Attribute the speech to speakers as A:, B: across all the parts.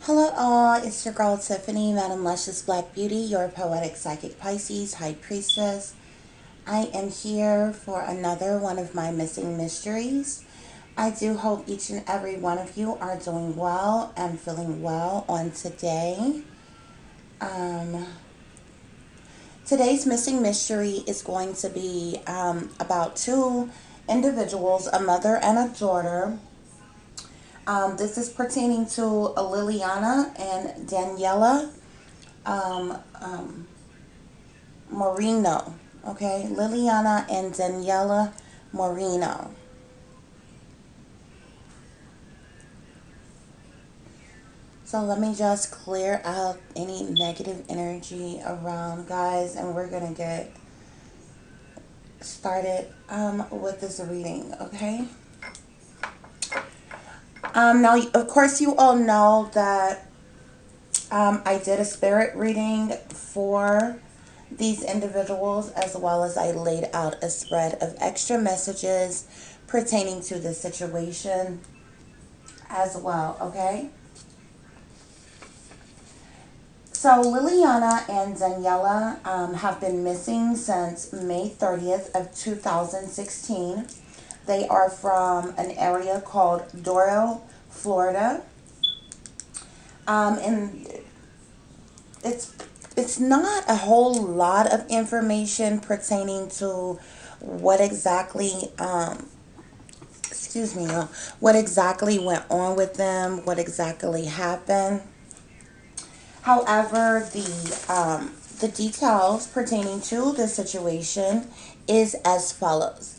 A: Hello all, it's your girl Tiffany, Madam Luscious Black Beauty, your poetic psychic Pisces, High Priestess. I am here for another one of my missing mysteries. I do hope each and every one of you are doing well and feeling well on today. Today's missing mystery is going to be about two individuals, a mother and a daughter. This is pertaining to Liliana and Daniela um, um, Moreno. Okay, Liliana and Daniela Moreno. So let me just clear out any negative energy around, guys, and we're gonna get started with this reading. Okay. Now, of course, you all know that I did a spirit reading for these individuals, as well as I laid out a spread of extra messages pertaining to the situation as well, okay? So Liliana and Daniela have been missing since May 30th of 2016. They are from an area called Doral, Florida. And it's not a whole lot of information pertaining to what exactly excuse me what exactly went on with them, what exactly happened. However, the details pertaining to the situation is as follows.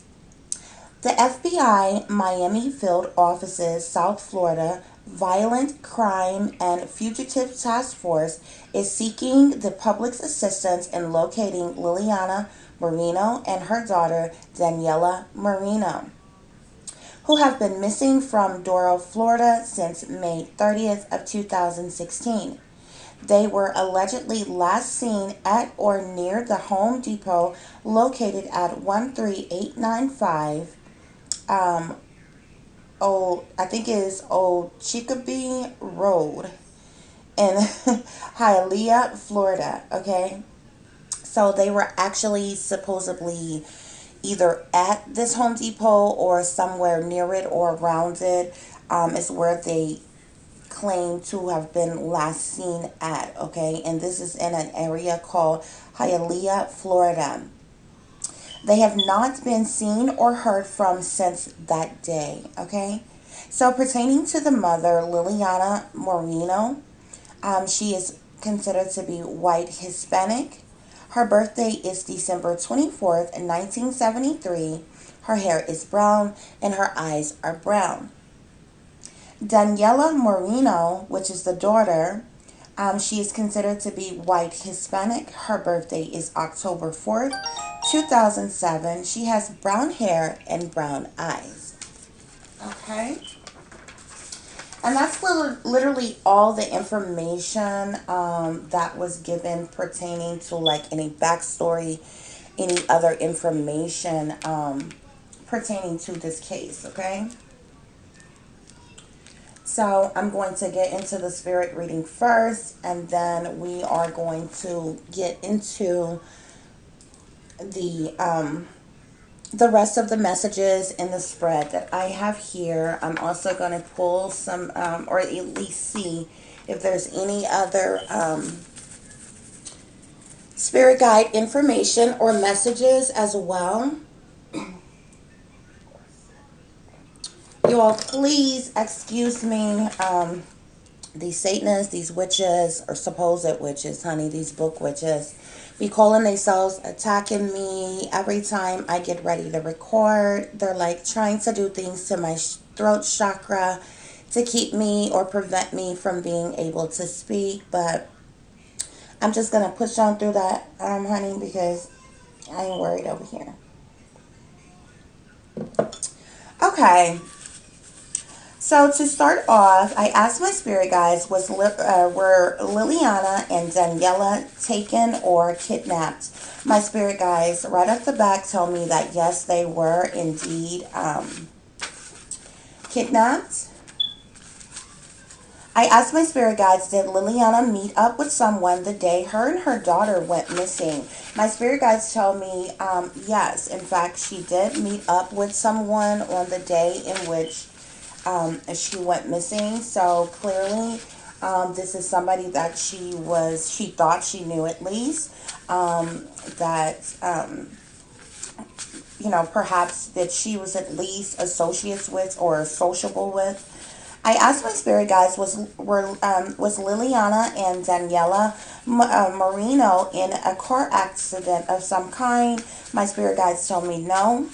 A: The FBI Miami Field Office's South Florida Violent Crime and Fugitive Task Force is seeking the public's assistance in locating Liliana Moreno and her daughter Daniela Moreno, who have been missing from Doral, Florida since May 30th of 2016. They were allegedly last seen at or near the Home Depot located at 13895 I think it is OKEECHOBEE Road in HIALEAH, Florida. Okay, so they were actually supposedly either at this Home Depot or somewhere near it or around it. Is where they claim to have been last seen at. Okay, and this is in an area called HIALEAH, Florida. They have not been seen or heard from since that day. Okay, so pertaining to the mother, Liliana Moreno, she is considered to be white Hispanic. Her birthday is December 24th, 1973. Her hair is brown and her eyes are brown. Daniela Moreno, which is the daughter, she is considered to be white Hispanic. Her birthday is October 4th, 2007. She has brown hair and brown eyes. Okay. And that's literally all the information that was given pertaining to like any backstory, any other information pertaining to this case. Okay. So I'm going to get into the spirit reading first, and then we are going to get into the rest of the messages in the spread that I have here. I'm also going to pull some, or at least see if there's any other spirit guide information or messages as well. You all, please excuse me. These Satanists, these witches, or supposed witches, honey, these book witches, be calling themselves attacking me every time I get ready to record. They're like trying to do things to my throat chakra to keep me or prevent me from being able to speak. But I'm just going to push on through that, honey, because I ain't worried over here. Okay. So to start off, I asked my spirit guides, were Liliana and Daniela taken or kidnapped? My spirit guides right off the bat tell me that yes, they were indeed kidnapped. I asked my spirit guides, did Liliana meet up with someone the day her and her daughter went missing? My spirit guides tell me, yes. In fact, she did meet up with someone on the day in which she went missing. So clearly, this is somebody that she thought she knew at least. That, perhaps that she was at least associates with or sociable with. I asked my spirit guides, was Liliana and Daniela Moreno in a car accident of some kind? My spirit guides told me no.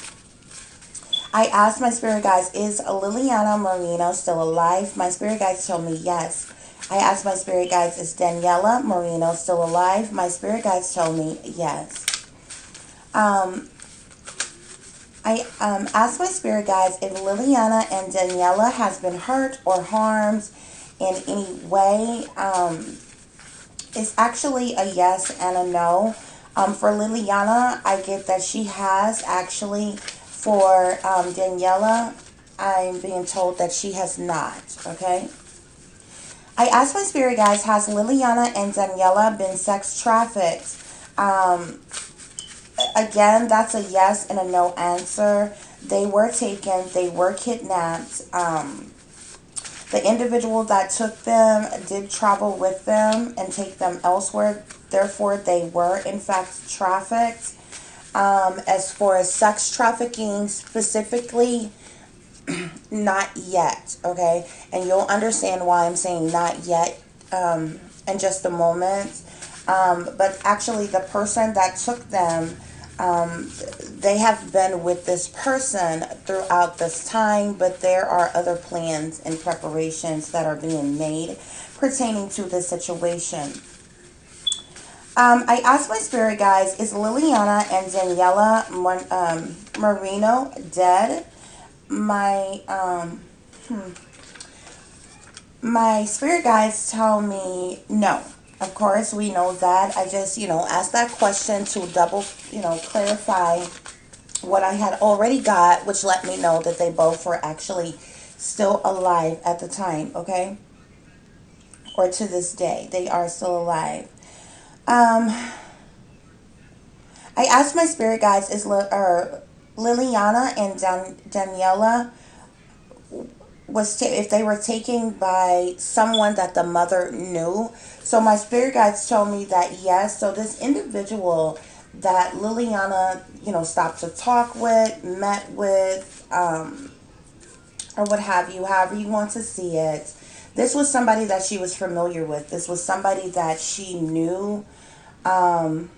A: I asked my spirit guides, is Liliana Moreno still alive? My spirit guides told me yes. I asked my spirit guides, is Daniela Moreno still alive? My spirit guides told me yes. Um, I asked my spirit guides if Liliana and Daniela has been hurt or harmed in any way. It's actually a yes and a no. For Liliana, I get that she has actually. For Daniela, I'm being told that she has not. Okay. I asked my spirit guides, has Liliana and Daniela been sex trafficked? Um, Again, that's a yes and a no answer. They were taken, they were kidnapped. The individual that took them did travel with them and take them elsewhere. Therefore, they were in fact trafficked. As far as sex trafficking specifically, not yet, okay? And you'll understand why I'm saying not yet in just a moment. But actually, the person that took them, they have been with this person throughout this time, but there are other plans and preparations that are being made pertaining to this situation. I asked my spirit guides, is Liliana and Daniela Moreno dead? My my spirit guides tell me no. Of course, we know that. I just, asked that question to double, clarify what I had already got, which let me know that they both were actually still alive at the time, okay? Or to this day, they are still alive. Um, I asked my spirit guides, is Liliana and Daniela if they were taken by someone that the mother knew. So my spirit guides told me that yes. So this individual that Liliana, stopped to talk with, met with, or what have you, however you want to see it. This was somebody that she was familiar with. This was somebody that she knew. Um,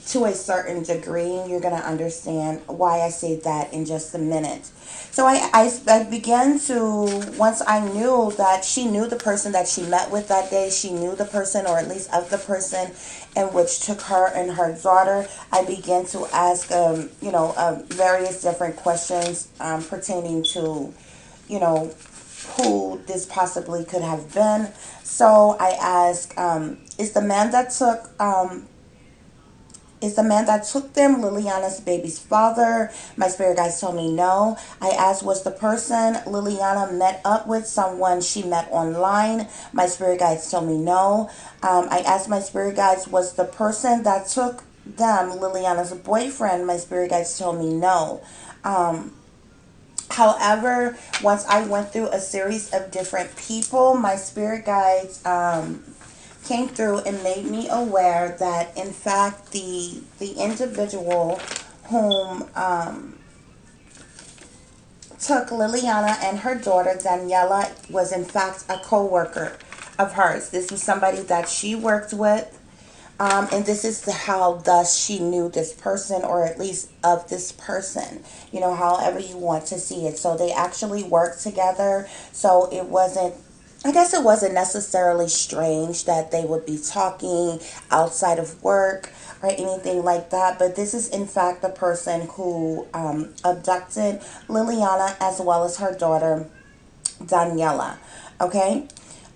A: to a certain degree, and you're going to understand why I say that in just a minute. So I began to, once I knew that she knew the person that she met with that day, she knew the person, or at least of the person in which took her and her daughter, I began to ask, various different questions pertaining to, you know, who this possibly could have been. So I asked, is the man that took them Liliana's baby's father? My spirit guides told me no. I asked, was the person Liliana met up with someone she met online? My spirit guides told me no. I asked my spirit guides, was the person that took them Liliana's boyfriend? My spirit guides told me no. However, once I went through a series of different people, my spirit guides came through and made me aware that in fact the individual whom took Liliana and her daughter Daniela was in fact a co-worker of hers. This was somebody that she worked with. And this is how thus she knew this person, or at least of this person, however you want to see it. So they actually worked together. So I guess it wasn't necessarily strange that they would be talking outside of work or anything like that. But this is in fact the person who abducted Liliana as well as her daughter, Daniela. Okay?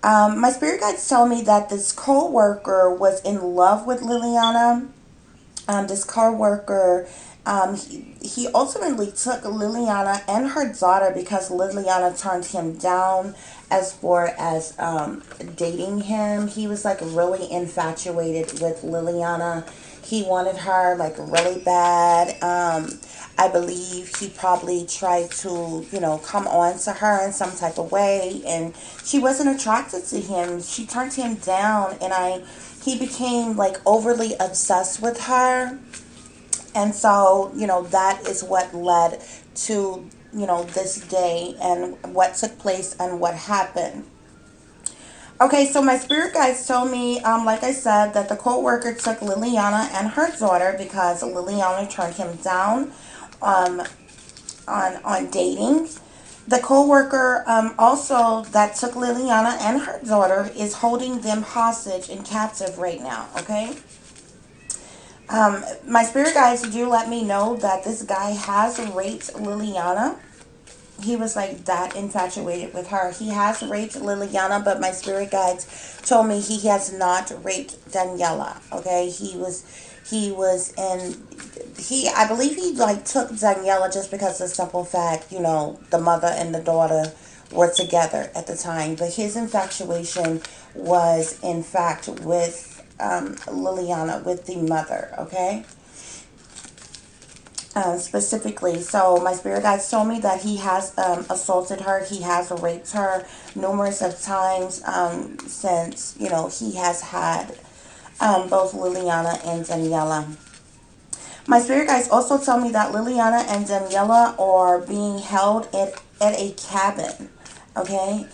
A: My spirit guides tell me that this co-worker was in love with Liliana. This co-worker He ultimately took Liliana and her daughter because Liliana turned him down as far as dating him. He was like really infatuated with Liliana. He wanted her like really bad. I believe he probably tried to, come on to her in some type of way, and she wasn't attracted to him. She turned him down, and he became like overly obsessed with her. And so, that is what led to, this day and what took place and what happened. Okay, so my spirit guides told me, like I said, that the co-worker took Liliana and her daughter because Liliana turned him down um, on dating. The co-worker also that took Liliana and her daughter is holding them hostage and captive right now, okay? My spirit guides do let me know that this guy has raped Liliana. He was like that infatuated with her. He has raped Liliana, but my spirit guides told me he has not raped Daniela. Okay, I believe he like took Daniela just because of the simple fact, the mother and the daughter were together at the time, but his infatuation was in fact with Liliana, with the mother. Okay, specifically. So my spirit guides told me that he has assaulted her. He has raped her numerous of times since, he has had both Liliana and Daniela. My spirit guides also tell me that Liliana and Daniela are being held at a cabin. Okay.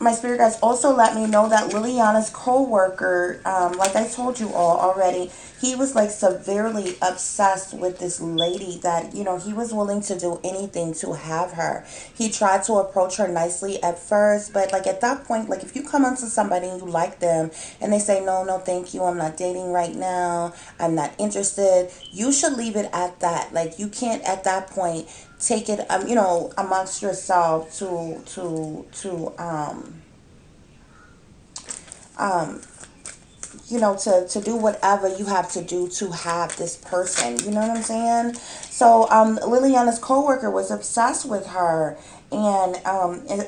A: My spirit guides also let me know that Liliana's co-worker, like I told you all already, he was like severely obsessed with this lady that, he was willing to do anything to have her. He tried to approach her nicely at first, but like at that point, like if you come onto somebody and you like them and they say, no, no, thank you, I'm not dating right now, I'm not interested, you should leave it at that. Like you can't at that point take it, amongst yourself um, to do whatever you have to do to have this person. You know what I'm saying? So, Liliana's coworker was obsessed with her and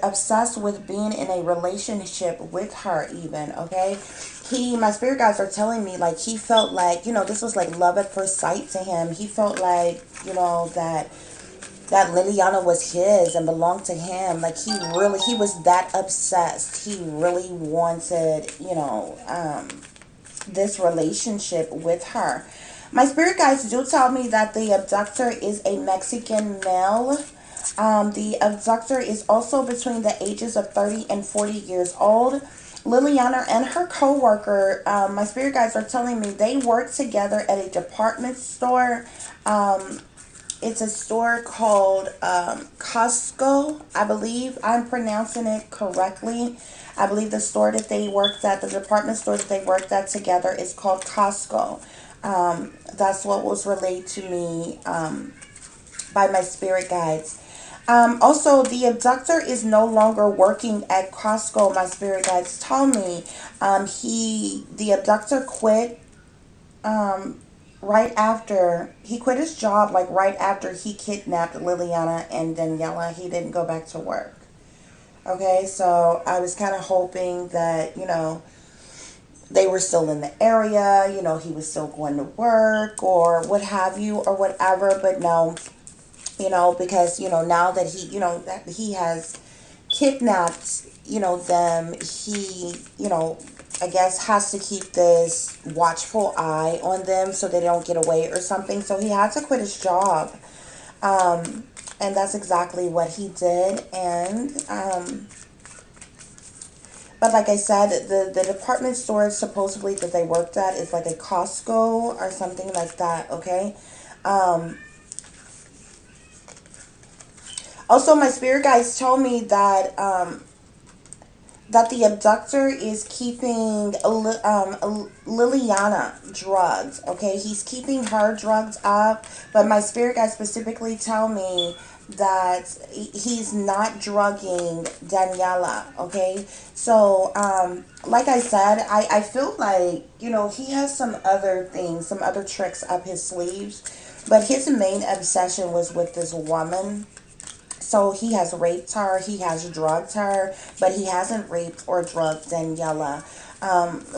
A: obsessed with being in a relationship with her even, okay? My spirit guides are telling me, like, he felt like, this was like love at first sight to him. He felt like, that Liliana was his and belonged to him. Like he was that obsessed. He really wanted, this relationship with her. My spirit guides do tell me that the abductor is a Mexican male. The abductor is also between the ages of 30 and 40 years old. Liliana and her co-worker, my spirit guides are telling me they work together at a department store. It's a store called Costco. I believe I'm pronouncing it correctly. I believe the store that they worked at, the department store that they worked at together is called Costco. That's what was relayed to me by my spirit guides. Also, the abductor is no longer working at Costco. My spirit guides tell me the abductor quit right after he quit his job, like right after he kidnapped Liliana and Daniela. He didn't go back to work. Okay, so I was kind of hoping that, they were still in the area, he was still going to work or what have you or whatever, but no, because, now that he has kidnapped, them, he, I guess has to keep this watchful eye on them so they don't get away or something. So he had to quit his job. And that's exactly what he did. And, but like I said, the department store supposedly that they worked at is like a Costco or something like that, okay? Also, my spirit guides told me that that the abductor is keeping Liliana drugs. Okay, he's keeping her drugs up, but my spirit guides specifically tell me that he's not drugging Daniela, okay? So, like I said, I feel like, he has some other things, some other tricks up his sleeves, but his main obsession was with this woman. So he has raped her, he has drugged her, but he hasn't raped or drugged Daniela.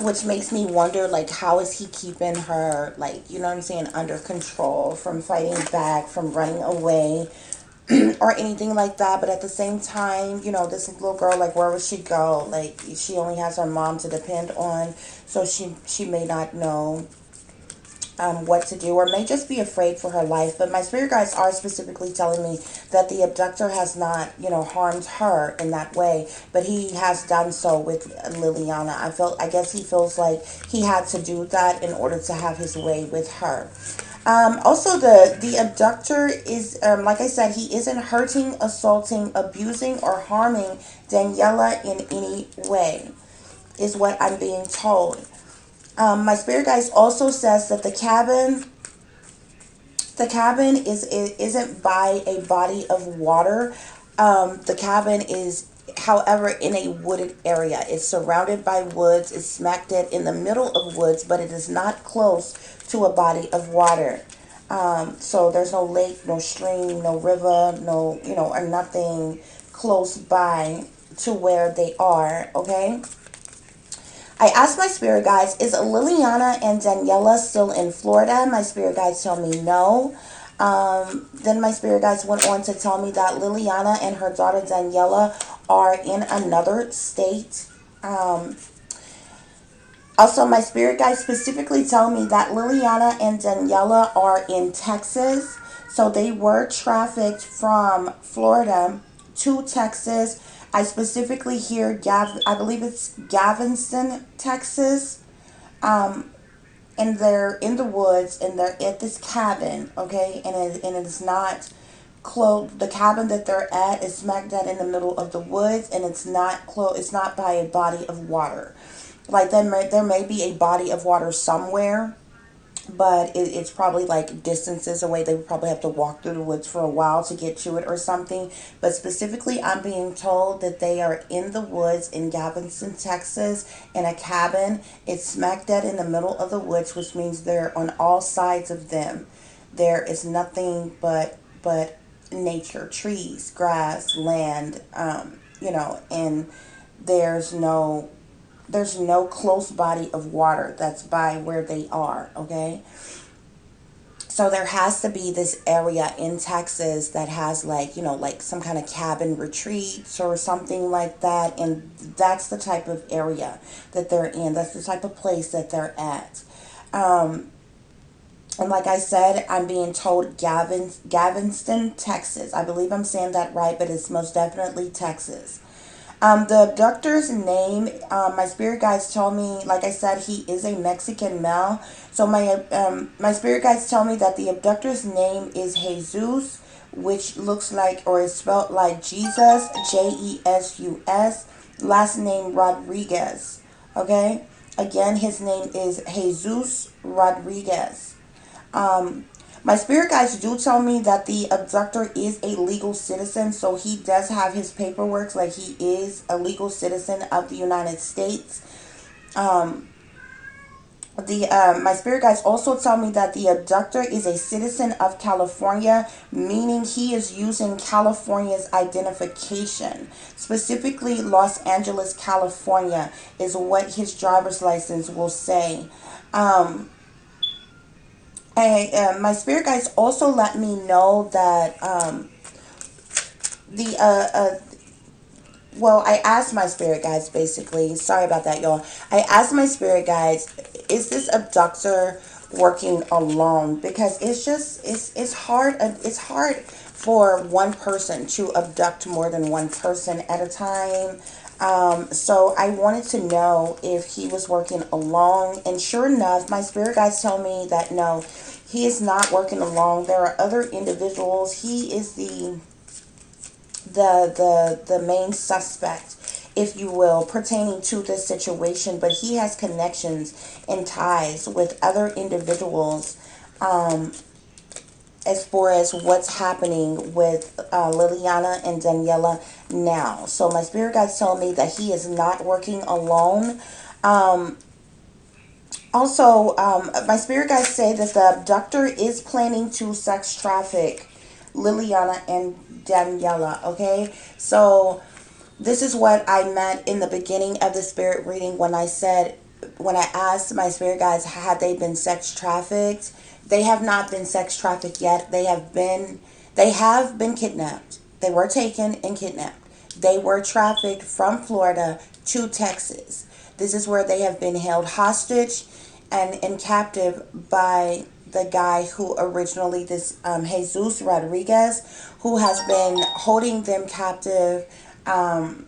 A: Which makes me wonder, like, how is he keeping her, like, you know what I'm saying, under control, from fighting back, from running away, or anything like that. But at the same time, this little girl, like, where would she go? Like, she only has her mom to depend on, so she may not know what to do, or may just be afraid for her life. But my spirit guides are specifically telling me that the abductor has not, harmed her in that way, but he has done so with Liliana. I guess he feels like he had to do that in order to have his way with her. Also, the abductor is, like I said, he isn't hurting, assaulting, abusing, or harming Daniela in any way, is what I'm being told. My spirit guides also says that the cabin isn't by a body of water. The cabin is, however, in a wooded area. It's surrounded by woods. It's smack dead in the middle of woods, but it is not close to a body of water. So there's no lake, no stream, no river, no, or nothing close by to where they are. Okay. I asked my spirit guides, is Liliana and Daniela still in Florida? My spirit guides tell me no. Then my spirit guides went on to tell me that Liliana and her daughter Daniela are in another state. Also, my spirit guides specifically tell me that Liliana and Daniela are in Texas. So they were trafficked from Florida to Texas. I specifically hear I believe it's Galveston, Texas. And they're in the woods and they're at this cabin, okay? And it is not close. The cabin that they're at is smack dab in the middle of the woods, and it's not close. It's not by a body of water. Like, there may be a body of water somewhere, but it's probably like distances away. They would probably have to walk through the woods for a while to get to it or something. But specifically, I'm being told that they are in the woods in Galveston, Texas, in a cabin. It's smack dead in the middle of the woods, which means they're on all sides of them. There is nothing but nature, trees, grass, land, and there's no close body of water that's by where they are, okay? So there has to be this area in Texas that has, like, like some kind of cabin retreats or something like that, and that's the type of area that they're in. That's the type of place that they're at. And like I said, I'm being told Galveston, Texas. I believe I'm saying that right, but it's most definitely Texas. The abductor's name, my spirit guides told me, like I said, he is a Mexican male. So my spirit guides tell me that the abductor's name is Jesus, which looks like, or is spelled like Jesus, Jesus. Last name Rodriguez. Okay, again, his name is Jesus Rodriguez. Um, my spirit guides do tell me that the abductor is a legal citizen, so he does have his paperwork, like he is a legal citizen of the United States. Um, the My spirit guides also tell me that the abductor is a citizen of California, meaning he is using California's identification, specifically Los Angeles, California, is what his driver's license will say. Um, my spirit guides also let me know that the well, I asked my spirit guides, basically. Sorry about that, y'all. I asked my spirit guides, is this abductor working alone? Because it's hard. It's hard for one person to abduct more than one person at a time. So I wanted to know if he was working alone, and sure enough, my spirit guides tell me that no, he is not working alone. There are other individuals. He is the main suspect, if you will, pertaining to this situation, but he has connections and ties with other individuals, um, as far as what's happening with Liliana and Daniela now. So my spirit guides tell me that he is not working alone. Um, my spirit guides say that the abductor is planning to sex traffic Liliana and Daniela. Okay, so this is what I meant in the beginning of the spirit reading when I said, when I asked my spirit guides, had they been sex trafficked? They have not been sex trafficked yet. They have been kidnapped. They were taken and kidnapped. They were trafficked from Florida to Texas. This is where they have been held hostage and in captive by the guy who originally, this Jesus Rodriguez, who has been holding them captive, um,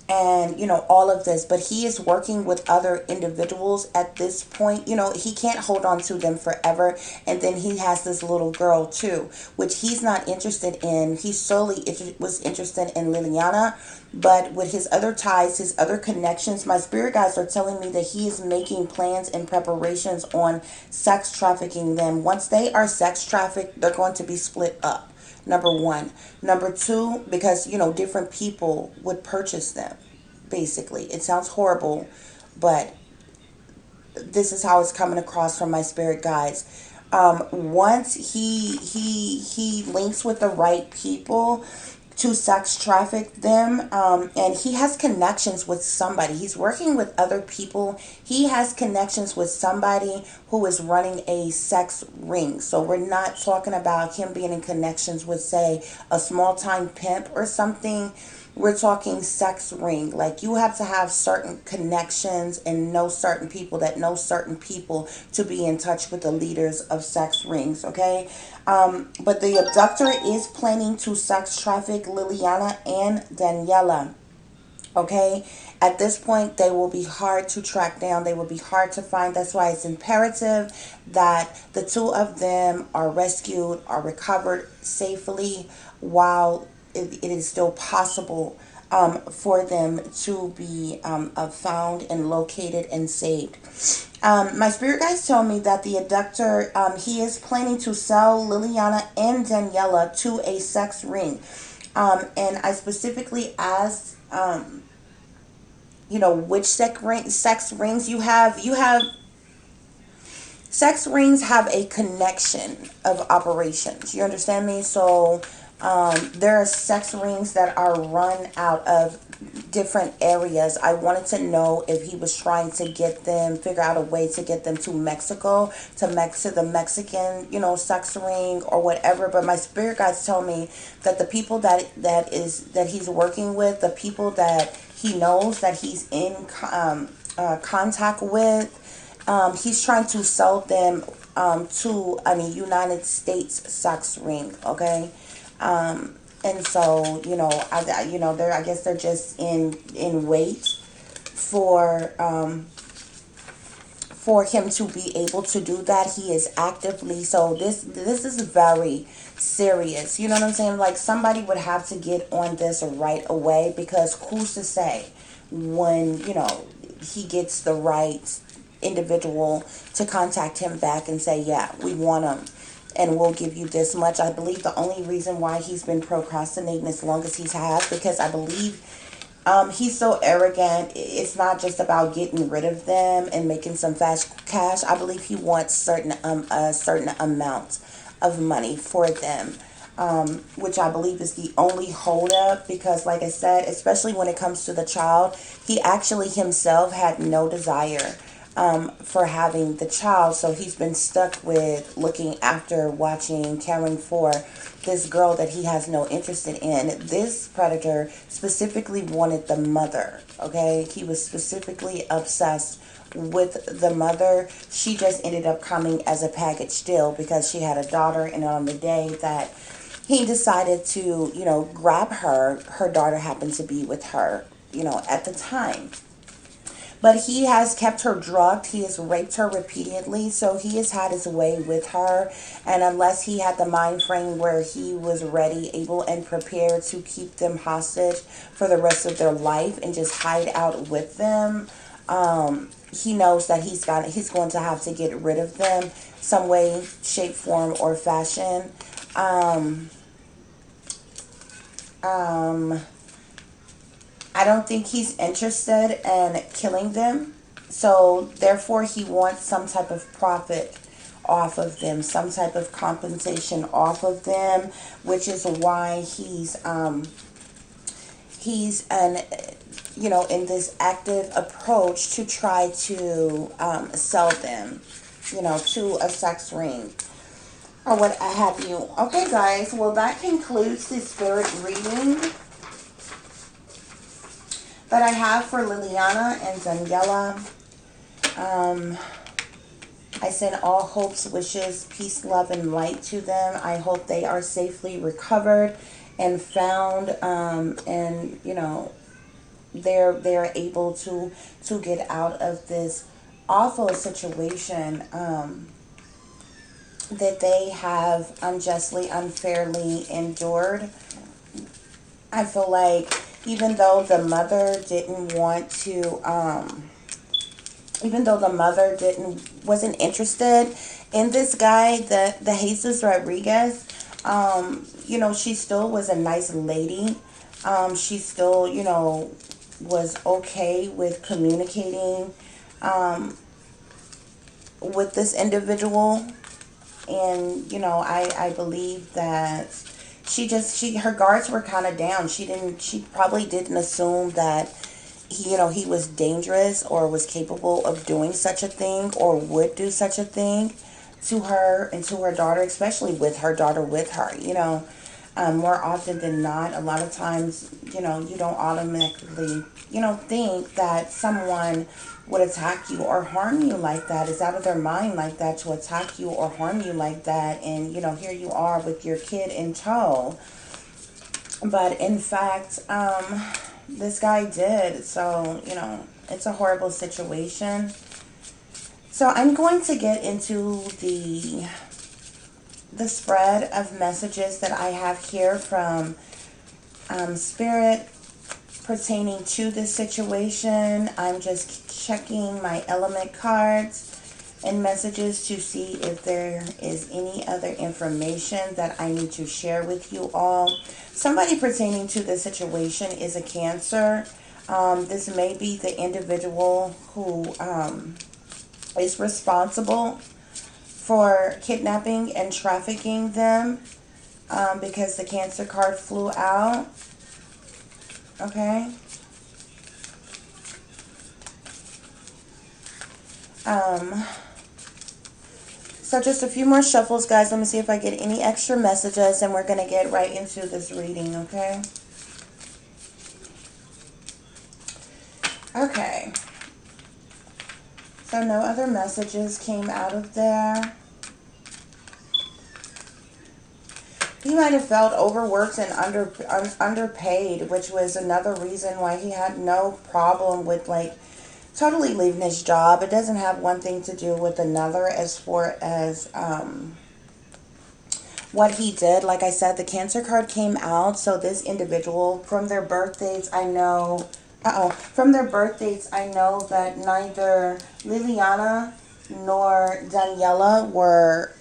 A: and all of this, but he is working with other individuals at this point. He can't hold on to them forever. And then he has this little girl too, which he's not interested in. He solely was interested in Liliana, but with his other ties, his other connections, my spirit guides are telling me that he is making plans and preparations on sex trafficking them. Once they are sex trafficked, they're going to be split up. Number one. Number two, because, different people would purchase them, basically. It sounds horrible, but this is how it's coming across from my spirit guides. Once he links with the right people to sex traffic them, and he has connections with somebody. He's working with other people. He has connections with somebody who is running a sex ring. So we're not talking about him being in connections with, say, a small time pimp or something. We're talking sex ring. Like, you have to have certain connections and know certain people that know certain people to be in touch with the leaders of sex rings, okay? But the abductor is planning to sex traffic Liliana and Daniela, okay? At this point, they will be hard to track down. They will be hard to find. That's why it's imperative that the two of them are rescued, are recovered safely while it is still possible for them to be found and located and saved. My spirit guides tell me that the abductor, he is planning to sell Liliana and Daniela to a sex ring. And I specifically asked, which sex rings you have. Sex rings have a connection of operations. You understand me? So there are sex rings that are run out of different areas. I wanted to know if he was trying to figure out a way to get them to Mexico, to the Mexican, sex ring or whatever. But my spirit guides tell me that the people that he's working with, the people that he knows that he's in contact with, he's trying to sell them to a United States sex ring, okay? And so, I guess they're just in wait for him to be able to do that. He is actively, so this is very serious. You know what I'm saying? Like, somebody would have to get on this right away, because who's to say when, he gets the right individual to contact him back and say, yeah, we want him and we'll give you this much. I believe the only reason why he's been procrastinating as long as he has, because I believe he's so arrogant. It's not just about getting rid of them and making some fast cash. I believe he wants a certain amount of money for them, which I believe is the only holdup. Because, like I said, especially when it comes to the child, he actually himself had no desire for having the child. So he's been stuck with looking after, watching, caring for this girl that he has no interest in. This predator specifically wanted the mother, okay? He was specifically obsessed with the mother. She just ended up coming as a package deal because she had a daughter, and on the day that he decided to, grab her, her daughter happened to be with her, at the time. But he has kept her drugged. He has raped her repeatedly. So he has had his way with her. And unless he had the mind frame where he was ready, able, and prepared to keep them hostage for the rest of their life and just hide out with them, he knows that he's going to have to get rid of them some way, shape, form, or fashion. Um, um, I don't think he's interested in killing them. So therefore he wants some type of profit off of them, some type of compensation off of them, which is why he's an in this active approach to try to sell them, to a sex ring or what have you. Okay, guys, well, that concludes the spirit reading that I have for Liliana and Daniela. I send all hopes, wishes, peace, love, and light to them. I hope they are safely recovered and found, and they're able to get out of this awful situation that they have unjustly, unfairly endured. I feel like even though the mother didn't want to, even though the mother wasn't interested in this guy, the Jesus Rodriguez, she still was a nice lady. She still, was okay with communicating with this individual. And, I believe that her guards were kind of down. She probably didn't assume that he was dangerous or was capable of doing such a thing or would do such a thing to her and to her daughter, especially with her daughter with her. More often than not, a lot of times, you don't automatically, think that someone would attack you or harm you like that. It's out of their mind like that to attack you or harm you like that. And, here you are with your kid in tow. But in fact, this guy did. So, it's a horrible situation. So I'm going to get into the spread of messages that I have here from Spirit pertaining to this situation. I'm just checking my element cards and messages to see if there is any other information that I need to share with you all. Somebody pertaining to this situation is a Cancer. This may be the individual who is responsible for kidnapping and trafficking them, because the Cancer card flew out. Okay. So just a few more shuffles, guys. Let me see if I get any extra messages, and we're going to get right into this reading, okay? Okay. So no other messages came out of there. He might have felt overworked and underpaid, which was another reason why he had no problem with, totally leaving his job. It doesn't have one thing to do with another as far as what he did. Like I said, the Cancer card came out, so this individual, from their birth dates, I know... From their birth dates, I know that neither Liliana nor Daniela were...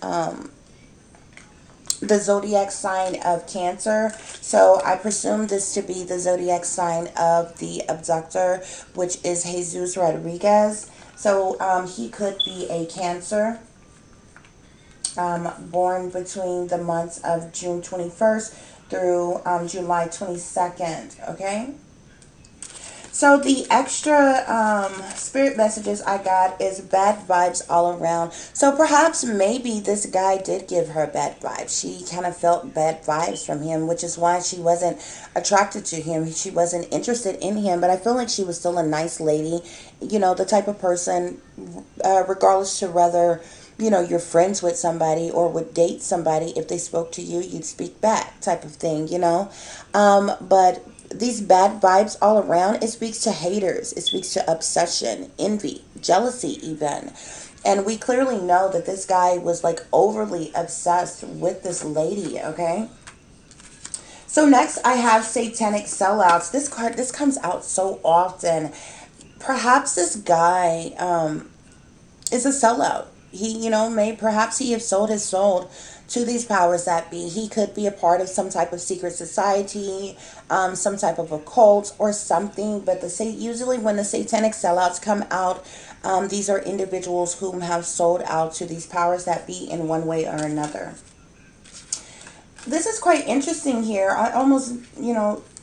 A: the zodiac sign of Cancer. So I presume this to be the zodiac sign of the abductor, which is Jesus Rodriguez. So he could be a Cancer, born between the months of June 21st through July 22nd. Okay. So the extra spirit messages I got is bad vibes all around. So perhaps maybe this guy did give her bad vibes. She kind of felt bad vibes from him, which is why she wasn't attracted to him. She wasn't interested in him. But I feel like she was still a nice lady. The type of person, regardless to whether, you're friends with somebody or would date somebody, if they spoke to you, you'd speak back type of thing, But these bad vibes all around, it speaks to haters. It speaks to obsession, envy, jealousy even. And we clearly know that this guy was overly obsessed with this lady, okay? So next I have satanic sellouts. This comes out so often. perhaps this guy is a sellout. He, perhaps he has sold his soul to these powers that be. He could be a part of some type of secret society, some type of occult or something. But usually when the satanic sellouts come out, these are individuals whom have sold out to these powers that be in one way or another. This is quite interesting here. I almost,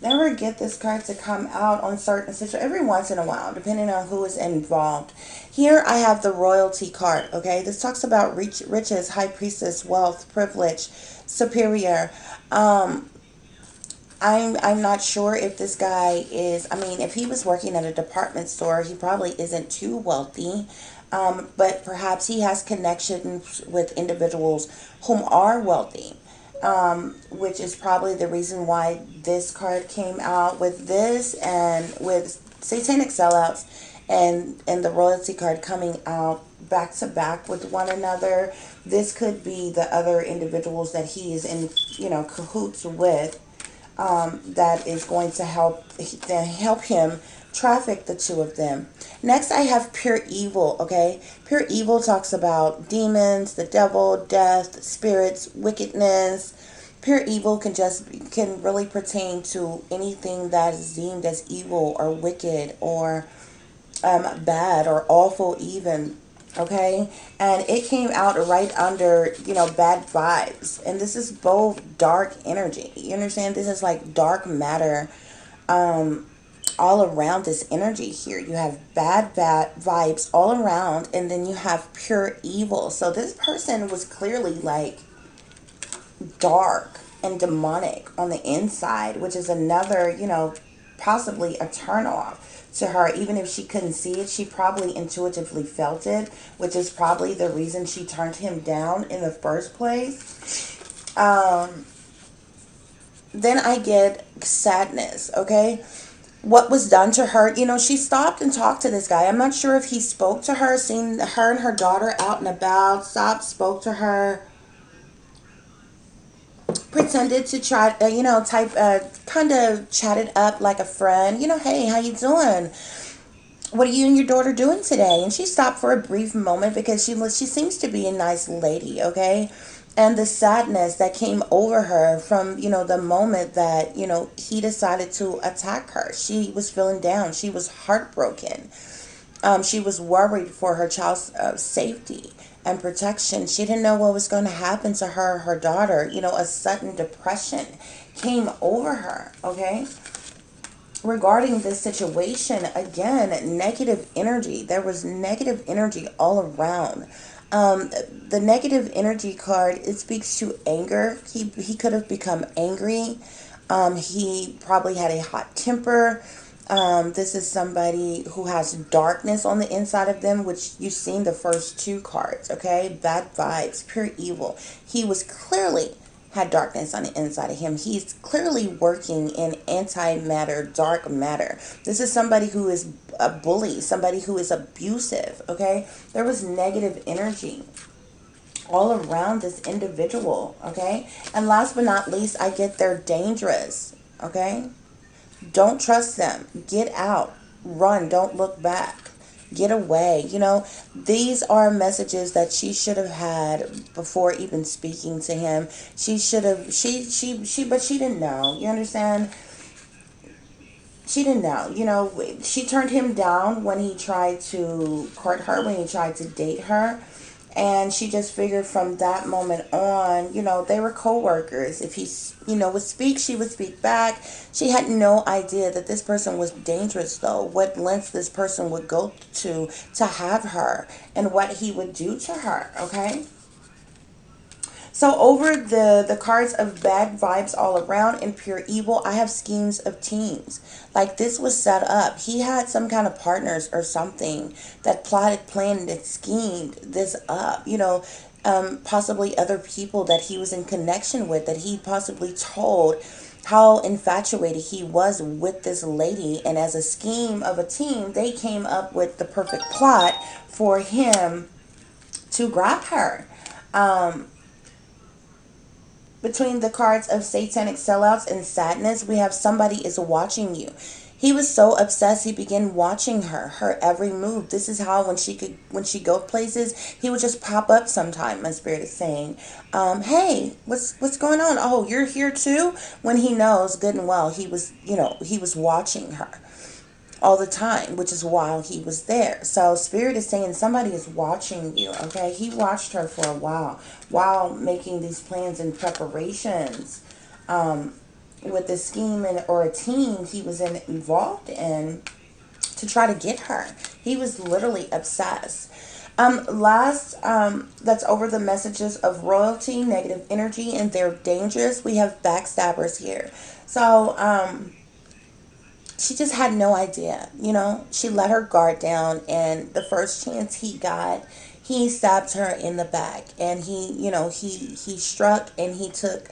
A: never get this card to come out on certain situations, every once in a while, depending on who is involved. Here I have the royalty card, okay? This talks about riches, high priestess, wealth, privilege, superior. I'm not sure if this guy is, I mean, if he was working at a department store, he probably isn't too wealthy. But perhaps he has connections with individuals whom are wealthy, which is probably the reason why this card came out with this, and with satanic sellouts and the royalty card coming out back to back with one another. This could be the other individuals that he is in, cahoots with, that is going to help him traffic the two of them. Next, I have pure evil, okay? Pure evil talks about demons, the devil, death, spirits, wickedness. Pure evil can really pertain to anything that is deemed as evil or wicked or bad or awful even. Okay, and it came out right under, bad vibes, and this is both dark energy. You understand? This is like dark matter, all around this energy here. You have bad vibes all around, and then you have pure evil. So this person was clearly like dark and demonic on the inside, which is another, possibly a turn off to her. Even if she couldn't see it, she probably intuitively felt it, which is probably the reason she turned him down in the first place. Then I get sadness, okay? What was done to her? She stopped and talked to this guy. I'm not sure if he spoke to her, seen her and her daughter out and about, stopped, spoke to her, pretended to try, type, kind of chatted up like a friend. Hey, how you doing? What are you and your daughter doing today? And she stopped for a brief moment because she seems to be a nice lady, okay? And the sadness that came over her from, the moment that, he decided to attack her. She was feeling down. She was heartbroken. She was worried for her child's safety and protection. She didn't know what was going to happen to her daughter. A sudden depression came over her, okay? Regarding this situation, again, negative energy. There was negative energy all around. The negative energy card, it speaks to anger. He could have become angry. He probably had a hot temper. This is somebody who has darkness on the inside of them, which you've seen the first two cards, okay? Bad vibes, pure evil. He was clearly had darkness on the inside of him. He's clearly working in antimatter, dark matter. This is somebody who is a bully, somebody who is abusive, okay? There was negative energy all around this individual, okay? And last but not least, I get they're dangerous, okay? Don't trust them. Get out. Run. Don't look back. Get away. These are messages that she should have had before even speaking to him. She should have, but she didn't know. You understand? She didn't know. She turned him down when he tried to court her, when he tried to date her. And she just figured from that moment on, they were co-workers. If he, would speak, she would speak back. She had no idea that this person was dangerous, though. What lengths this person would go to have her, and what he would do to her, okay? So over the cards of bad vibes all around and pure evil, I have schemes of teams. Like this was set up. He had some kind of partners or something that plotted, planned, and schemed this up. Possibly other people that he was in connection with, that he possibly told how infatuated he was with this lady. And as a scheme of a team, they came up with the perfect plot for him to grab her. Between the cards of satanic sellouts and sadness, we have somebody is watching you. He was so obsessed he began watching her every move. This is how when she go places, he would just pop up sometime. My spirit is saying, "Hey, what's going on? Oh, you're here too." When he knows good and well he was, he was watching her all the time, which is why he was there. So spirit is saying somebody is watching you. Okay, he watched her for a while making these plans and preparations. With the scheme or a team he was involved in to try to get her. He was literally obsessed. Last, that's over the messages of royalty, negative energy, and they're dangerous. We have backstabbers here. So, she just had no idea, She let her guard down, and the first chance he got, he stabbed her in the back, and he struck and he took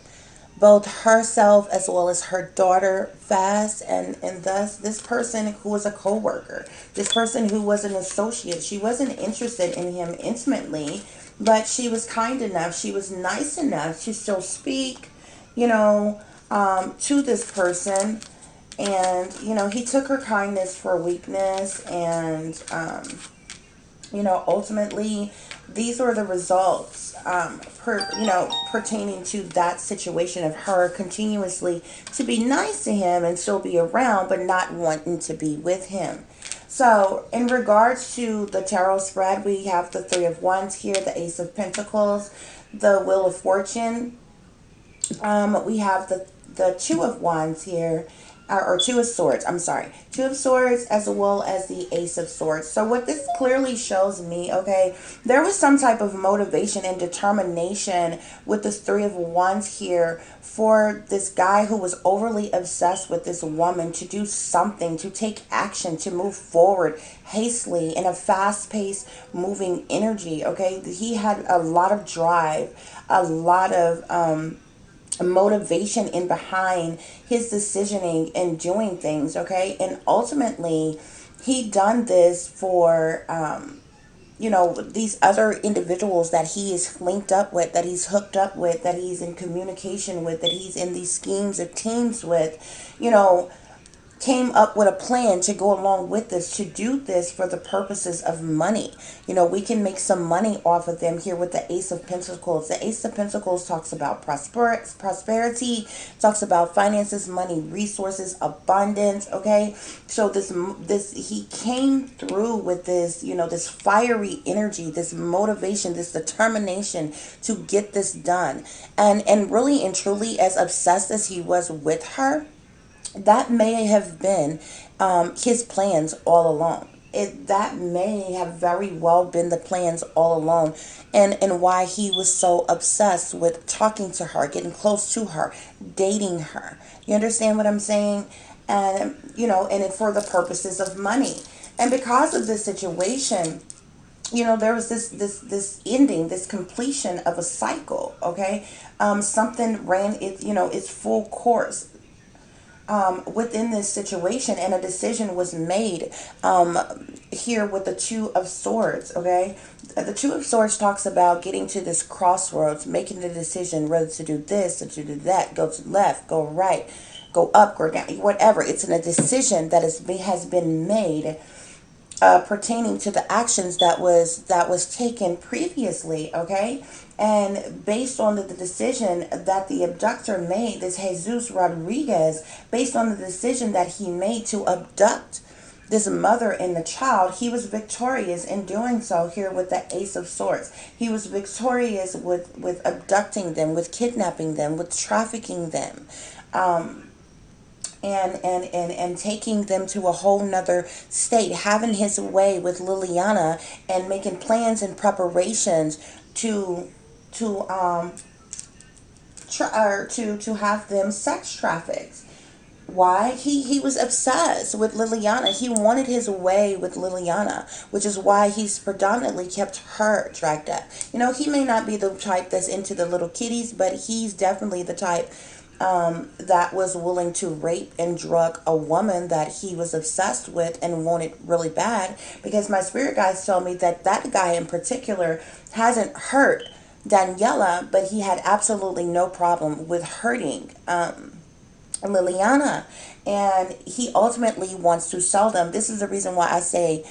A: both herself as well as her daughter fast, and thus this person who was a co-worker, this person who was an associate, she wasn't interested in him intimately, but she was kind enough, she was nice enough to still speak, to this person. And he took her kindness for weakness, and ultimately these were the results, pertaining to that situation of her continuously to be nice to him and still be around, but not wanting to be with him. So in regards to the tarot spread, we have the Three of Wands here, the Ace of Pentacles, the Wheel of Fortune. We have the Two of Wands here, or Two of Swords, I'm sorry. Two of Swords as well as the Ace of Swords. So what this clearly shows me, okay, there was some type of motivation and determination with this Three of Wands here for this guy who was overly obsessed with this woman to do something, to take action, to move forward hastily in a fast-paced moving energy, okay? He had a lot of drive, a lot of motivation in behind his decisioning and doing things, okay? And ultimately he done this for these other individuals that he is linked up with, that he's hooked up with, that he's in communication with, that he's in these schemes of teams with, came up with a plan to go along with this, to do this for the purposes of money. We can make some money off of them here with the Ace of Pentacles. The Ace of Pentacles talks about prosperity, talks about finances, money, resources, abundance, okay? So this he came through with this, this fiery energy, this motivation, this determination to get this done. And really and truly, as obsessed as he was with her, that may have been his plans all along. That may have very well been the plans all along, and why he was so obsessed with talking to her, getting close to her, dating her. You understand what I'm saying? And and for the purposes of money. And because of this situation, there was this ending, this completion of a cycle, okay? Something ran its full course within this situation, and a decision was made here with the Two of Swords, okay? The Two of Swords talks about getting to this crossroads, making the decision whether to do this or to do that, go to left, go right, go up, go down, whatever. It's a decision that has been made pertaining to the actions that was taken previously, okay? And based on the decision that the abductor made, this Jesus Rodriguez, based on the decision that he made to abduct this mother and the child, he was victorious in doing so here with the Ace of Swords. He was victorious with abducting them, with kidnapping them, with trafficking them. And taking them to a whole nother state, having his way with Liliana, and making plans and preparations to have them sex trafficked. Why? He was obsessed with Liliana. He wanted his way with Liliana, which is why he's predominantly kept her dragged up. He may not be the type that's into the little kitties, but he's definitely the type that was willing to rape and drug a woman that he was obsessed with and wanted really bad. Because my spirit guides tell me that guy in particular hasn't hurt Daniela, but he had absolutely no problem with hurting Liliana, and he ultimately wants to sell them. This is the reason why I say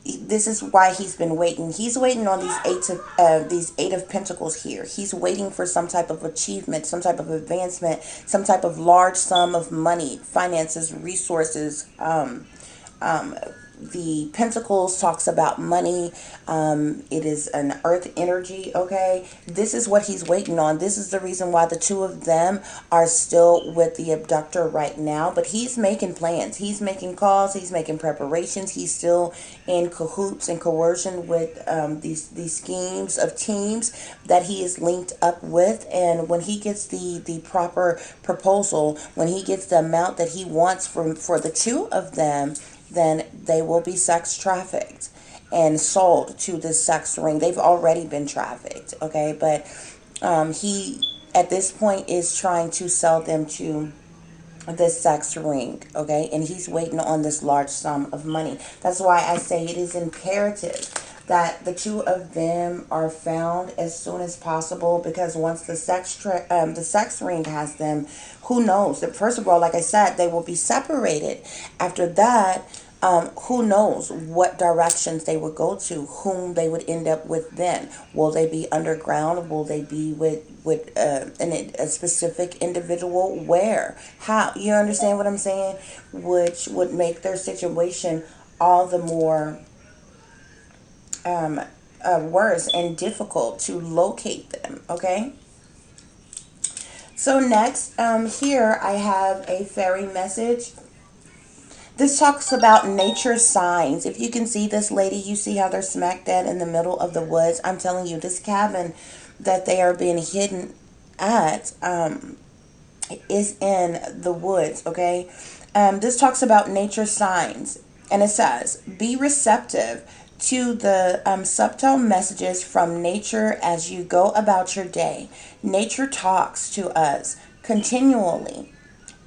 A: this is why he's been waiting. He's waiting on these eight of pentacles here. He's waiting for some type of achievement, some type of advancement, some type of large sum of money, finances, resources. The pentacles talks about money. It is an earth energy. Okay, this is what he's waiting on. This is the reason why the two of them are still with the abductor right now, but he's making plans, he's making calls, he's making preparations, he's still in cahoots and coercion with these schemes of teams that he is linked up with. And when he gets the proper proposal, when he gets the amount that he wants for the two of them, then they will be sex trafficked and sold to this sex ring. They've already been trafficked, okay? But he, at this point, is trying to sell them to this sex ring, okay? And he's waiting on this large sum of money. That's why I say it is imperative that the two of them are found as soon as possible, because once the sex ring has them, who knows? First of all, like I said, they will be separated. After that, who knows what directions they would go to, whom they would end up with then. Will they be underground? Will they be with a specific individual? Where? How? You understand what I'm saying? Which would make their situation all the more worse and difficult to locate them, okay? So next, here I have a fairy message. This talks about nature signs. If you can see this lady, you see how they're smack dead in the middle of the woods. I'm telling you, this cabin that they are being hidden at is in the woods, okay? This talks about nature signs. And it says, be receptive to the subtle messages from nature as you go about your day. Nature talks to us continually.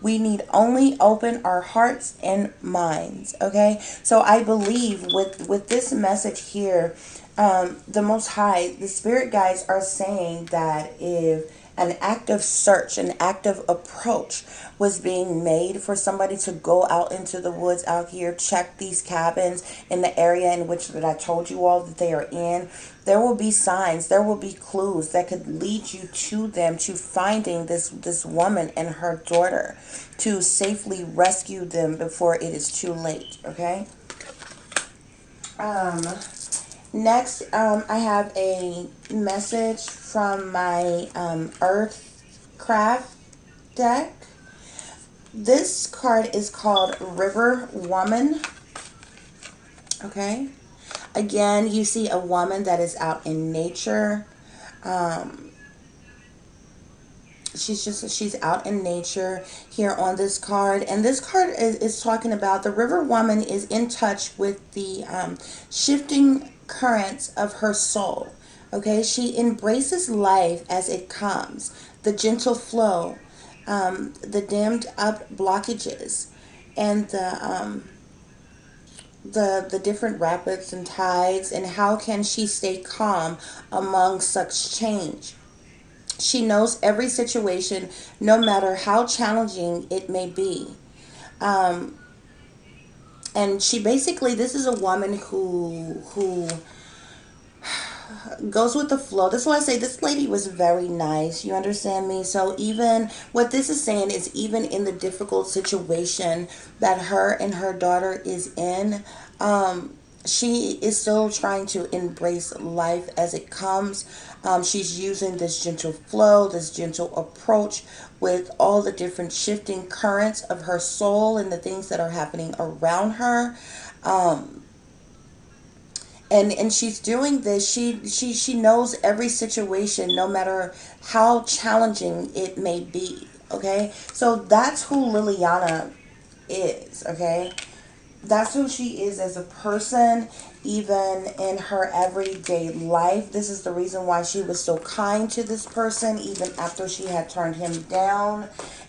A: We need only open our hearts and minds, okay? So I believe with this message here, the Most High, the Spirit guides are saying that if an active search, an active approach was being made for somebody to go out into the woods out here, check these cabins in the area in which that I told you all that they are in, there will be signs, there will be clues that could lead you to them, to finding this woman and her daughter, to safely rescue them before it is too late, okay? Next, I have a message from my Earthcraft deck. This card is called River Woman. Okay. Again, you see a woman that is out in nature. She's out in nature here on this card, and this card is talking about the river woman is in touch with the shifting currents of her soul. Okay, she embraces life as it comes, the gentle flow, the dimmed up blockages, and the different rapids and tides. And how can she stay calm among such change? She knows every situation, no matter how challenging it may be. Um, and she basically, this is a woman who goes with the flow. That's why I say this lady was very nice. You understand me? So even what this is saying is, even in the difficult situation that her and her daughter is in, she is still trying to embrace life as it comes. She's using this gentle flow, this gentle approach with all the different shifting currents of her soul and the things that are happening around her. And she's doing this. She knows every situation, no matter how challenging it may be. Okay, so that's who Liliana is. Okay, that's who she is as a person, even in her everyday life. This is the reason why she was so kind to this person, even after she had turned him down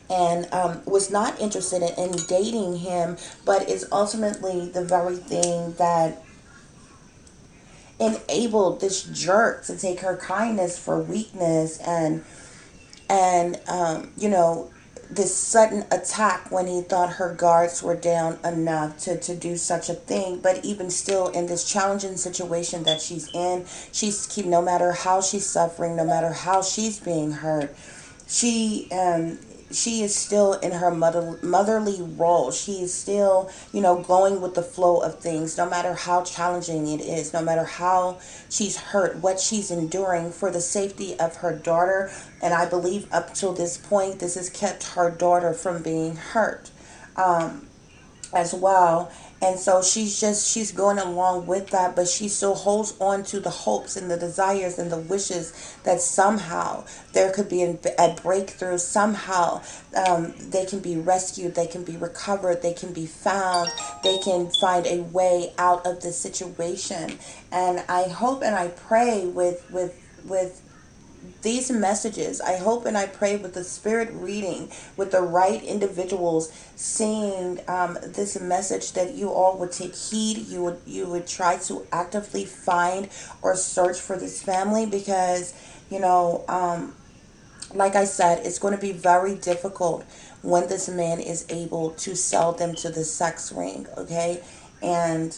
A: and was not interested in dating him, but is ultimately the very thing that enabled this jerk to take her kindness for weakness and you know, this sudden attack when he thought her guards were down enough to do such a thing. But even still, in this challenging situation that she's in, no matter how she's suffering, no matter how she's being hurt, she she is still in her motherly role. She is still, going with the flow of things, no matter how challenging it is, no matter how she's hurt, what she's enduring for the safety of her daughter. And I believe up till this point, this has kept her daughter from being hurt. As well. And so she's going along with that, but she still holds on to the hopes and the desires and the wishes that somehow there could be a breakthrough. Somehow they can be rescued, they can be recovered, they can be found, they can find a way out of this situation. And I hope and I pray with these messages, I hope and I pray with the spirit reading, with the right individuals seeing this message, that you all would take heed. You would try to actively find or search for this family, because like I said, it's going to be very difficult when this man is able to sell them to the sex ring. Okay. And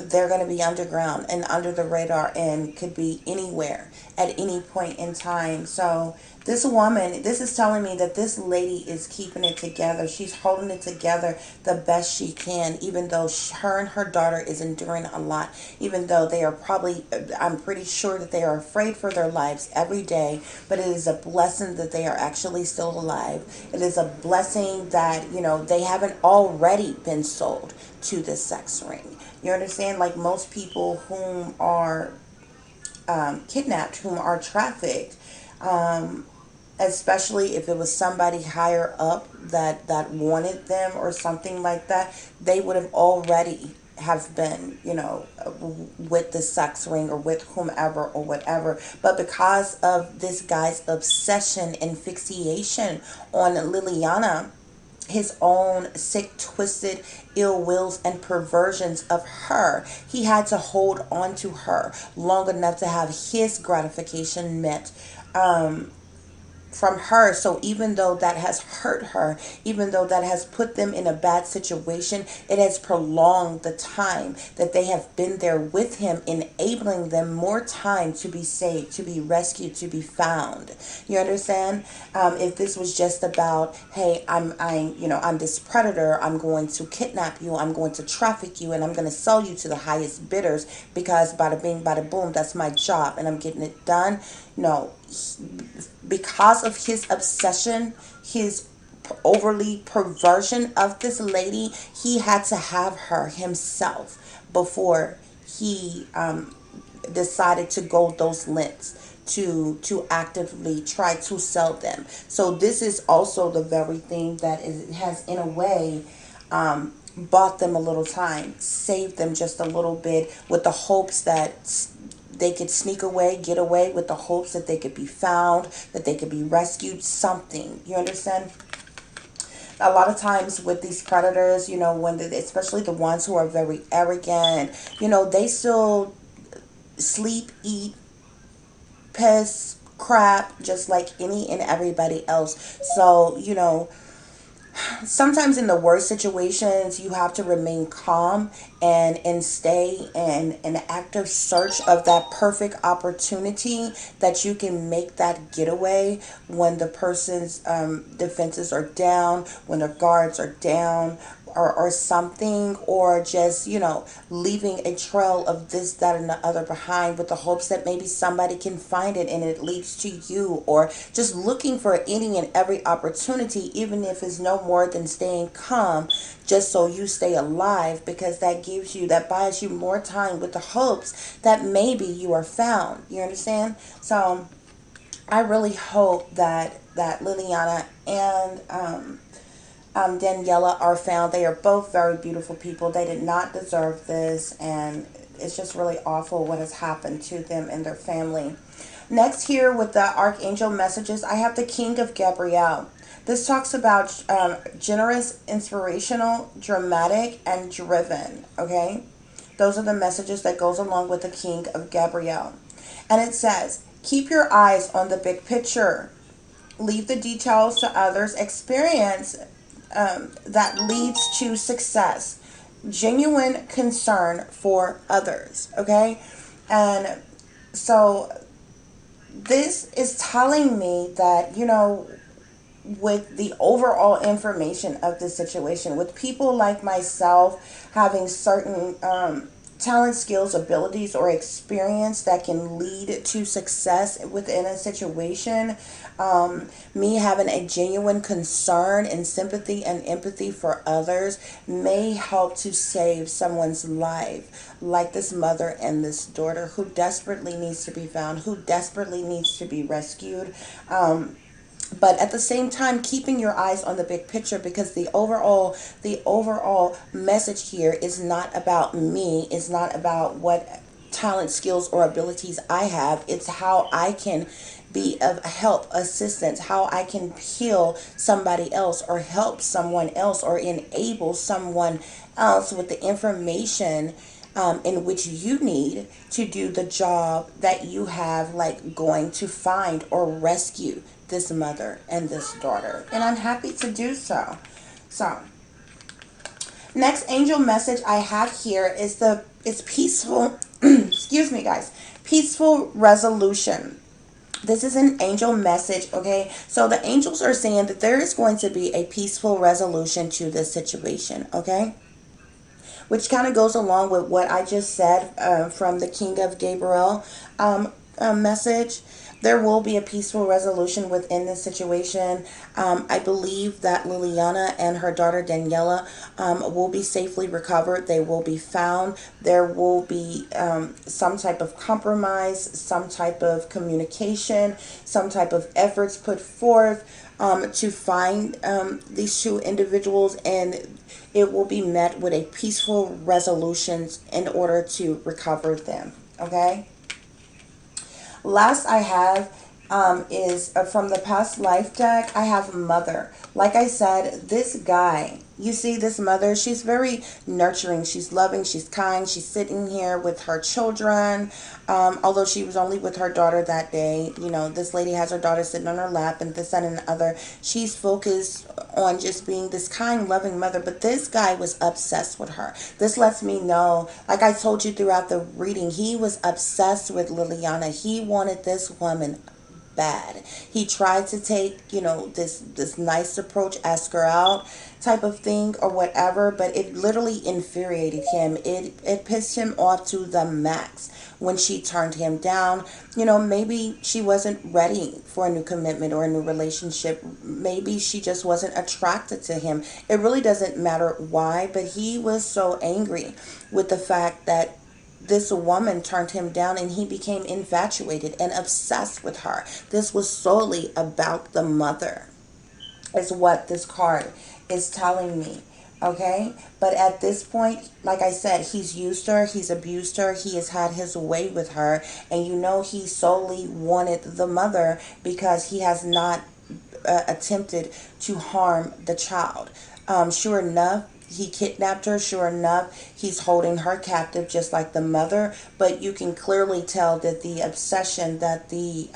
A: they're going to be underground and under the radar and could be anywhere at any point in time. So this woman, this is telling me that this lady is keeping it together. She's holding it together the best she can, even though her and her daughter is enduring a lot, even though they are probably, I'm pretty sure that they are afraid for their lives every day. But it is a blessing that they are actually still alive. It is a blessing that, they haven't already been sold to the sex ring. You understand? Like most people whom are kidnapped, whom are trafficked, especially if it was somebody higher up that wanted them or something like that, they would have already have been, with the sex ring or with whomever or whatever. But because of this guy's obsession and fixation on Liliana, his own sick, twisted, ill wills and perversions of her, he had to hold on to her long enough to have his gratification met. From her. So even though that has hurt her, even though that has put them in a bad situation, it has prolonged the time that they have been there with him, enabling them more time to be saved, to be rescued, to be found. You understand? If this was just about, hey, I'm this predator, I'm going to kidnap you, I'm going to traffic you, and I'm going to sell you to the highest bidders because bada bing, bada boom, that's my job, and I'm getting it done. No, because of his obsession, his overly perversion of this lady, he had to have her himself before he decided to go those lengths to actively try to sell them. So this is also the very thing that has in a way bought them a little time, saved them just a little bit, with the hopes that they could sneak away, get away, with the hopes that they could be found, that they could be rescued, something. You understand? A lot of times with these predators, especially the ones who are very arrogant, they still sleep, eat, piss, crap, just like any and everybody else. So, sometimes in the worst situations you have to remain calm and stay in an active search of that perfect opportunity that you can make that getaway when the person's defenses are down, when their guards are down, or something, or just leaving a trail of this, that, and the other behind, with the hopes that maybe somebody can find it and it leads to you, or just looking for any and every opportunity, even if it's no more than staying calm, just so you stay alive, because that buys you more time, with the hopes that maybe you are found. You understand? So I really hope that Liliana and Daniela are found. They are both very beautiful people. They did not deserve this, and it's just really awful what has happened to them and their family. Next, here with the Archangel Messages, I have the King of Gabriel. This talks about generous, inspirational, dramatic, and driven. Okay, those are the messages that goes along with the King of Gabriel, and it says, "Keep your eyes on the big picture. leave the details to others, experience that leads to success, genuine concern for others, okay? And so this is telling me that, with the overall information of the situation, with people like myself having certain talent, skills, abilities, or experience that can lead to success within a situation, me having a genuine concern and sympathy and empathy for others may help to save someone's life, like this mother and this daughter who desperately needs to be found, who desperately needs to be rescued. But at the same time, keeping your eyes on the big picture, because the overall message here is not about me, it's not about what talent, skills, or abilities I have. It's how I can be of help, assistance, how I can heal somebody else or help someone else or enable someone else with the information in which you need to do the job that you have, like going to find or rescue this mother and this daughter. And I'm happy to do so. So, next angel message I have here is peaceful, excuse me guys, peaceful resolution. This is an angel message, okay? So the angels are saying that there is going to be a peaceful resolution to this situation, okay? Which kind of goes along with what I just said from the King of Gabriel message. There will be a peaceful resolution within this situation. I believe that Liliana and her daughter Daniela will be safely recovered. They will be found. There will be some type of compromise, some type of communication, some type of efforts put forth to find these two individuals, and it will be met with a peaceful resolution in order to recover them. Okay? Last I have is from the past life deck. I have mother. Like I said, this guy, you see this mother, she's very nurturing, she's loving, she's kind, she's sitting here with her children. Although she was only with her daughter that day, this lady has her daughter sitting on her lap and this, that, and the other. She's focused on just being this kind, loving mother, but this guy was obsessed with her. This lets me know, like I told you throughout the reading, he was obsessed with Liliana. He wanted this woman bad. He tried to take, this nice approach, ask her out type of thing or whatever, but it literally infuriated him. It pissed him off to the max when she turned him down. Maybe she wasn't ready for a new commitment or a new relationship. Maybe she just wasn't attracted to him. It really doesn't matter why, but he was so angry with the fact that this woman turned him down, and he became infatuated and obsessed with her. This was solely about the mother, is what this card is telling me. Okay? But at this point, like I said, he's used her, he's abused her, he has had his way with her, and he solely wanted the mother because he has not attempted to harm the child. Sure enough, he kidnapped her. Sure enough, he's holding her captive just like the mother. But you can clearly tell that the obsession, that the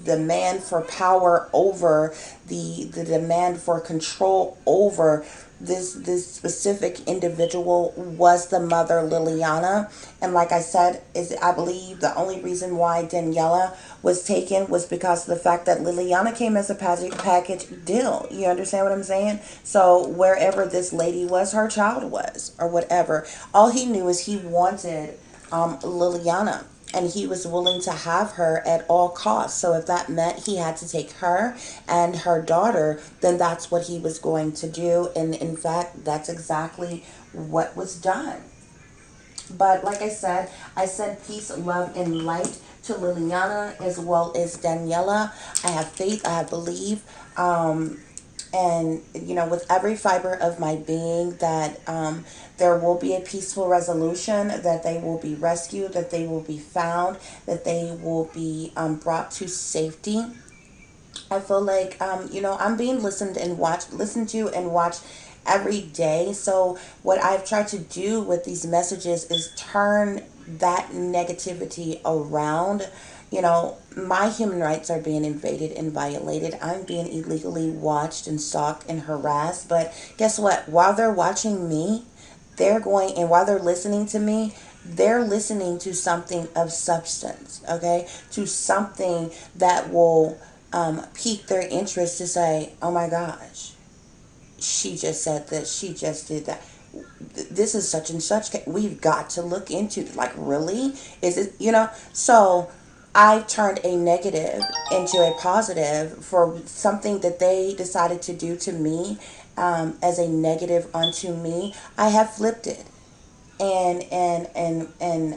A: demand for power over, the demand for control over this specific individual was the mother, Liliana. And like I said, I believe the only reason why Daniela was taken was because of the fact that Liliana came as a package deal. You understand what I'm saying? So wherever this lady was, her child was, or whatever. All he knew is he wanted Liliana, and he was willing to have her at all costs. So if that meant he had to take her and her daughter, then that's what he was going to do. And in fact, that's exactly what was done. But like I said peace, love, and light to Liliana as well as Daniela. I have faith, I have belief. And with every fiber of my being, that there will be a peaceful resolution, that they will be rescued, that they will be found, that they will be brought to safety. I feel like I'm being listened to and watched every day. So what I've tried to do with these messages is turn that negativity around You know, my human rights are being invaded and violated. I'm being illegally watched and stalked and harassed. But guess what? While they're watching me, they're going, and while they're listening to me, they're listening to something of substance, okay? To something that will pique their interest to say, oh my gosh, she just said this, she just did that. This is such and such. We've got to look into, like, really? Is it, you know? So I turned a negative into a positive for something that they decided to do to me, as a negative unto me. I have flipped it and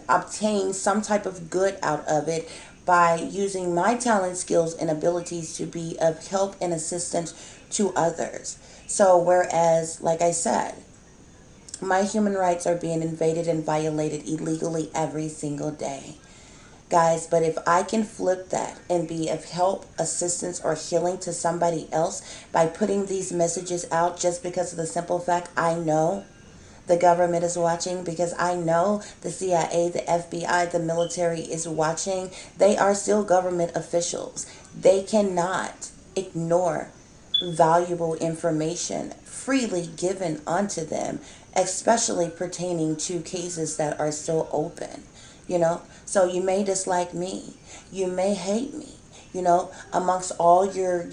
A: obtain some type of good out of it by using my talent, skills, and abilities to be of help and assistance to others. So whereas, like I said, my human rights are being invaded and violated illegally every single day. Guys, but if I can flip that and be of help, assistance, or healing to somebody else by putting these messages out, just because of the simple fact I know the government is watching, because I know the CIA, the FBI, the military is watching. They are still government officials. They cannot ignore valuable information freely given unto them, especially pertaining to cases that are still open. You know, so you may dislike me, you may hate me, you know, amongst all your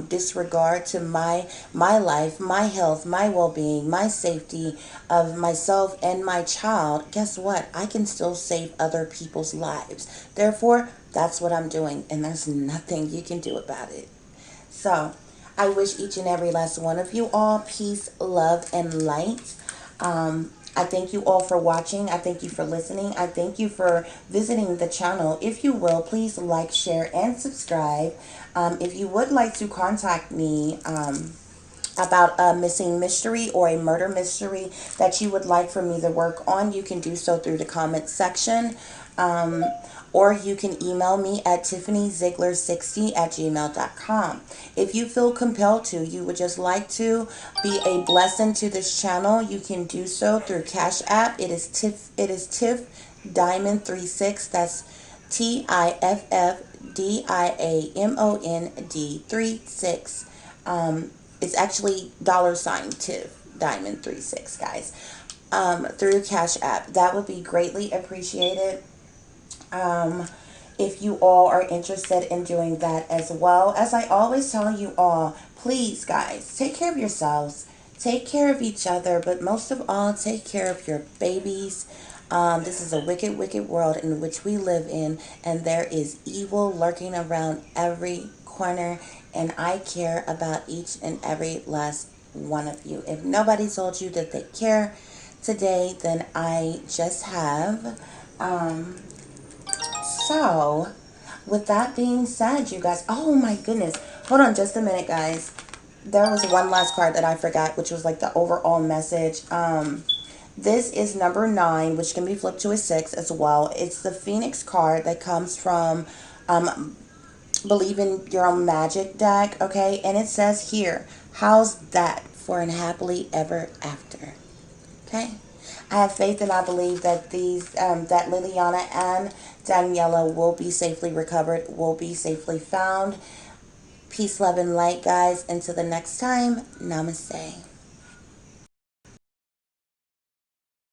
A: disregard to my life, my health, my well-being, my safety of myself and my child. Guess what? I can still save other people's lives. Therefore, that's what I'm doing, and there's nothing you can do about it. So I wish each and every last one of you all peace, love, and light. I thank you all for watching. I thank you for listening. I thank you for visiting the channel. If you will, please like, share, and subscribe. If you would like to contact me about a missing mystery or a murder mystery that you would like for me to work on, you can do so through the comment section. Or you can email me at tiffanyziegler60@gmail.com. If you feel compelled to, you would just like to be a blessing to this channel, you can do so through Cash App. It is Tiff Diamond 36. That's TIFFDIAMOND 36. It's actually $Tiff Diamond 36, guys. Through Cash App. That would be greatly appreciated. If you all are interested in doing that as well. As I always tell you all, please, guys, take care of yourselves, take care of each other, but most of all, take care of your babies. This is a wicked, wicked world in which we live in, and there is evil lurking around every corner, and I care about each and every last one of you. If nobody told you that they care today, then I just have. So, with that being said, you guys, oh my goodness, hold on just a minute, guys. There was one last card that I forgot, which was like the overall message. This is number 9, which can be flipped to a 6 as well. It's the Phoenix card that comes from Believe in Your Own Magic deck, okay? And it says here, how's that for an happily ever after? Okay? I have faith and I believe that that Liliana and Daniela will be safely recovered, will be safely found. Peace, love, and light, guys. Until the next time, namaste.